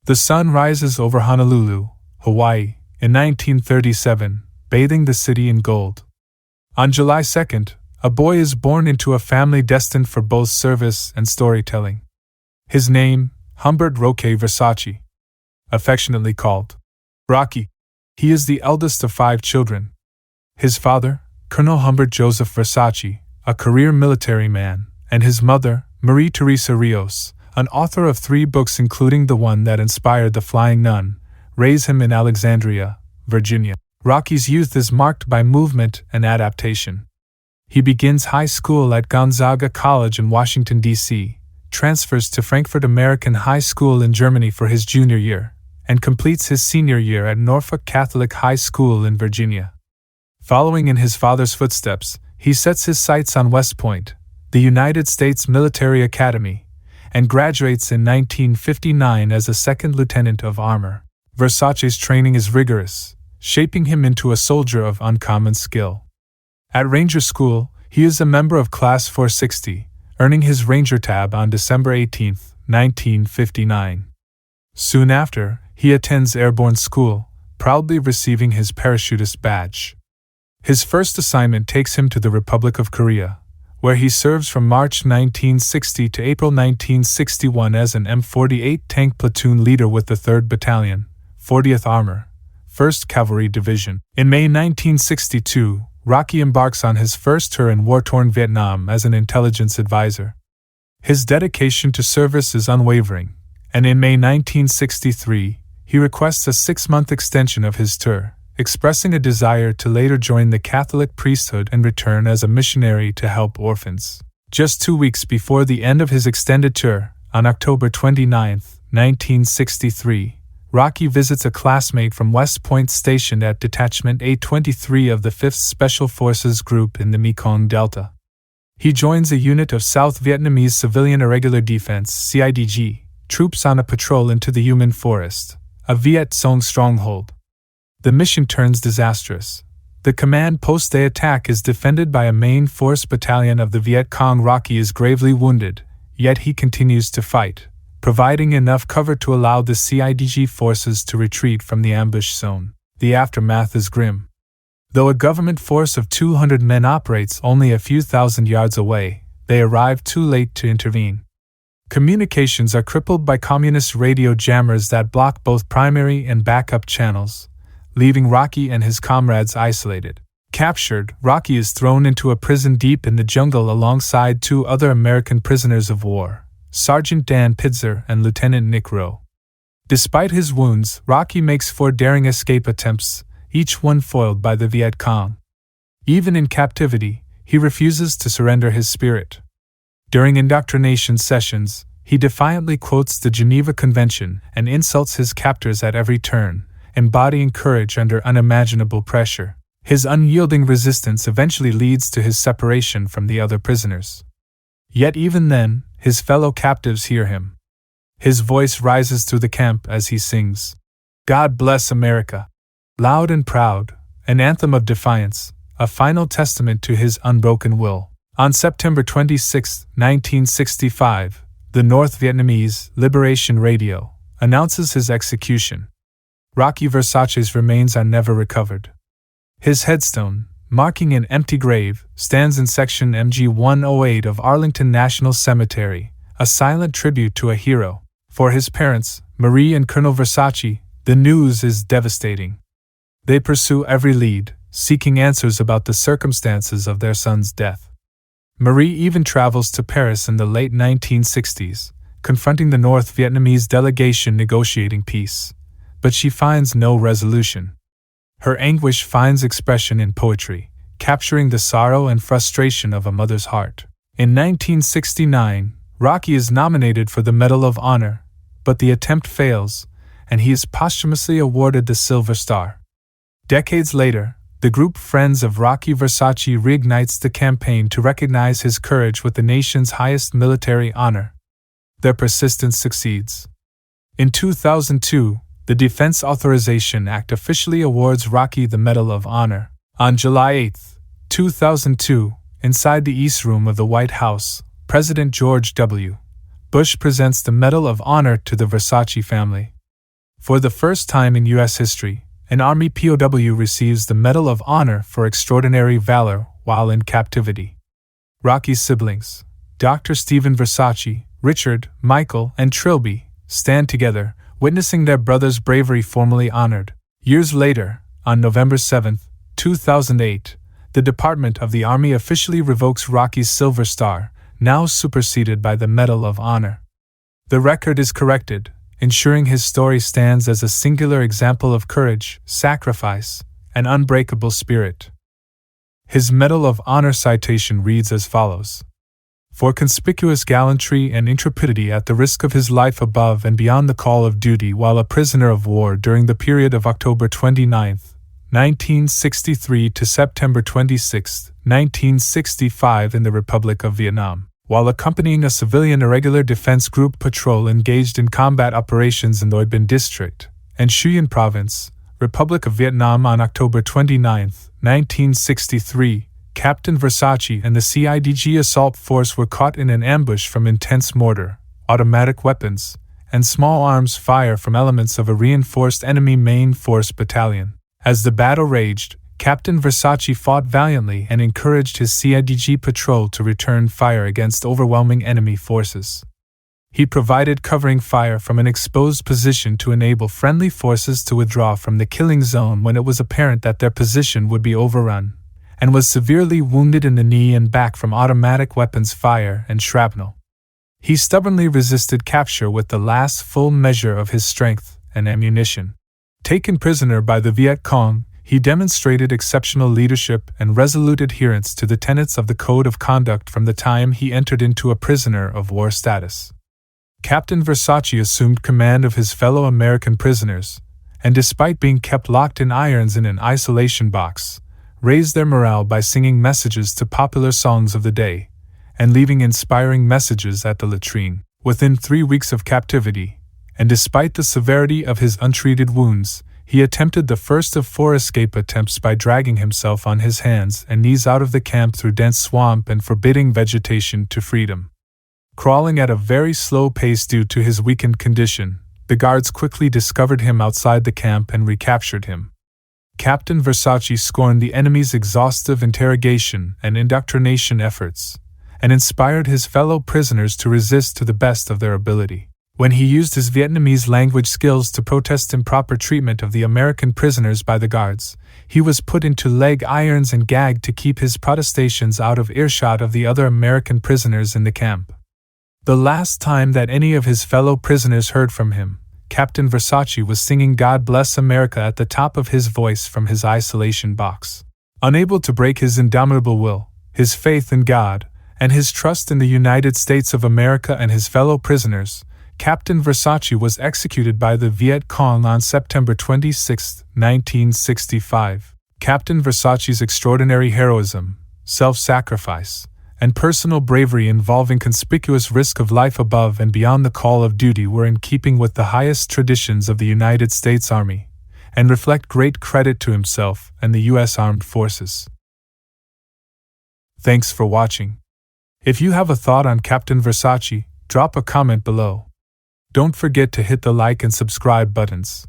The sun rises over Honolulu, Hawaii, in 1937, bathing the city in gold. On July 2nd, a boy is born into a family destined for both service and storytelling. His name, Humbert Roque Versace, affectionately called Rocky. He is the eldest of 5 children. His father, Colonel Humbert Joseph Versace, a career military man, and his mother, Marie Teresa Rios, an author of 3 books including the one that inspired The Flying Nun, raise him in Alexandria, Virginia. Rocky's youth is marked by movement and adaptation. He begins high school at Gonzaga College in Washington, D.C., transfers to Frankfurt American High School in Germany for his junior year, and completes his senior year at Norfolk Catholic High School in Virginia. Following in his father's footsteps, he sets his sights on West Point, the United States Military Academy, and graduates in 1959 as a second lieutenant of armor. Versace's training is rigorous, shaping him into a soldier of uncommon skill. At Ranger School, he is a member of Class 460, earning his Ranger tab on December 18, 1959. Soon after, he attends Airborne School, proudly receiving his parachutist badge. His first assignment takes him to the Republic of Korea, where he serves from March 1960 to April 1961 as an M48 tank platoon leader with the 3rd Battalion, 40th Armor, 1st Cavalry Division. In May 1962, Rocky embarks on his first tour in war-torn Vietnam as an intelligence advisor. His dedication to service is unwavering, and in May 1963, he requests a 6-month extension of his tour, expressing a desire to later join the Catholic priesthood and return as a missionary to help orphans. Just 2 weeks before the end of his extended tour, on October 29, 1963, Rocky visits a classmate from West Point stationed at Detachment A-23 of the 5th Special Forces Group in the Mekong Delta. He joins a unit of South Vietnamese Civilian Irregular Defense (CIDG) troops on a patrol into the Human Forest, a Viet Cong stronghold. The mission turns disastrous. The command post they attack is defended by a main force battalion of the Viet Cong. Rocky is gravely wounded, yet he continues to fight, providing enough cover to allow the CIDG forces to retreat from the ambush zone. The aftermath is grim. Though a government force of 200 men operates only a few thousand yards away, they arrive too late to intervene. Communications are crippled by communist radio jammers that block both primary and backup channels, leaving Rocky and his comrades isolated. Captured, Rocky is thrown into a prison deep in the jungle alongside 2 other American prisoners of war, Sergeant Dan Pitzer and Lieutenant Nick Rowe. Despite his wounds, Rocky makes 4 daring escape attempts, each one foiled by the Viet Cong. Even in captivity, he refuses to surrender his spirit. During indoctrination sessions, he defiantly quotes the Geneva Convention and insults his captors at every turn, embodying courage under unimaginable pressure. His unyielding resistance eventually leads to his separation from the other prisoners. Yet even then, his fellow captives hear him. His voice rises through the camp as he sings, "God Bless America," loud and proud, an anthem of defiance, a final testament to his unbroken will. On September 26, 1965, the North Vietnamese Liberation Radio announces his execution. Rocky Versace's remains are never recovered. His headstone, marking an empty grave, stands in section MG-108 of Arlington National Cemetery, a silent tribute to a hero. For his parents, Marie and Colonel Versace, the news is devastating. They pursue every lead, seeking answers about the circumstances of their son's death. Marie even travels to Paris in the late 1960s, confronting the North Vietnamese delegation negotiating peace. But she finds no resolution. Her anguish finds expression in poetry, capturing the sorrow and frustration of a mother's heart. In 1969, Rocky is nominated for the Medal of Honor, but the attempt fails, and he is posthumously awarded the Silver Star. Decades later, the group Friends of Rocky Versace reignites the campaign to recognize his courage with the nation's highest military honor. Their persistence succeeds. In 2002, the Defense Authorization Act officially awards Rocky the Medal of Honor. On July 8, 2002, inside the East Room of the White House, President George W. Bush presents the Medal of Honor to the Versace family. For the first time in U.S. history, an Army POW receives the Medal of Honor for extraordinary valor while in captivity. Rocky's siblings, Dr. Stephen Versace, Richard, Michael, and Trilby, stand together, witnessing their brother's bravery formally honored. Years later, on November 7, 2008, the Department of the Army officially revokes Rocky's Silver Star, now superseded by the Medal of Honor. The record is corrected, ensuring his story stands as a singular example of courage, sacrifice, and unbreakable spirit. His Medal of Honor citation reads as follows: "For conspicuous gallantry and intrepidity at the risk of his life above and beyond the call of duty while a prisoner of war during the period of October 29, 1963 to September 26, 1965 in the Republic of Vietnam, while accompanying a civilian Irregular Defense Group patrol engaged in combat operations in Doi Binh District and Xuyen Province, Republic of Vietnam on October 29, 1963, Captain Versace and the CIDG assault force were caught in an ambush from intense mortar, automatic weapons, and small arms fire from elements of a reinforced enemy main force battalion. As the battle raged, Captain Versace fought valiantly and encouraged his CIDG patrol to return fire against overwhelming enemy forces. He provided covering fire from an exposed position to enable friendly forces to withdraw from the killing zone when it was apparent that their position would be overrun, and was severely wounded in the knee and back from automatic weapons fire and shrapnel. He stubbornly resisted capture with the last full measure of his strength and ammunition. Taken prisoner by the Viet Cong, he demonstrated exceptional leadership and resolute adherence to the tenets of the Code of Conduct from the time he entered into a prisoner of war status. Captain Versace assumed command of his fellow American prisoners, and despite being kept locked in irons in an isolation box, raised their morale by singing messages to popular songs of the day, and leaving inspiring messages at the latrine. Within 3 weeks of captivity, and despite the severity of his untreated wounds, he attempted the first of 4 escape attempts by dragging himself on his hands and knees out of the camp through dense swamp and forbidding vegetation to freedom. Crawling at a very slow pace due to his weakened condition, the guards quickly discovered him outside the camp and recaptured him. Captain Versace scorned the enemy's exhaustive interrogation and indoctrination efforts, and inspired his fellow prisoners to resist to the best of their ability. When he used his Vietnamese language skills to protest improper treatment of the American prisoners by the guards, he was put into leg irons and gagged to keep his protestations out of earshot of the other American prisoners in the camp. The last time that any of his fellow prisoners heard from him, Captain Versace was singing "God Bless America" at the top of his voice from his isolation box. Unable to break his indomitable will, his faith in God, and his trust in the United States of America and his fellow prisoners, Captain Versace was executed by the Viet Cong on September 26, 1965. Captain Versace's extraordinary heroism, self-sacrifice, and personal bravery involving conspicuous risk of life above and beyond the call of duty were in keeping with the highest traditions of the United States Army, and reflect great credit to himself and the U.S. Armed Forces. Thanks for watching. If you have a thought on Captain Versace, drop a comment below. Don't forget to hit the like and subscribe buttons.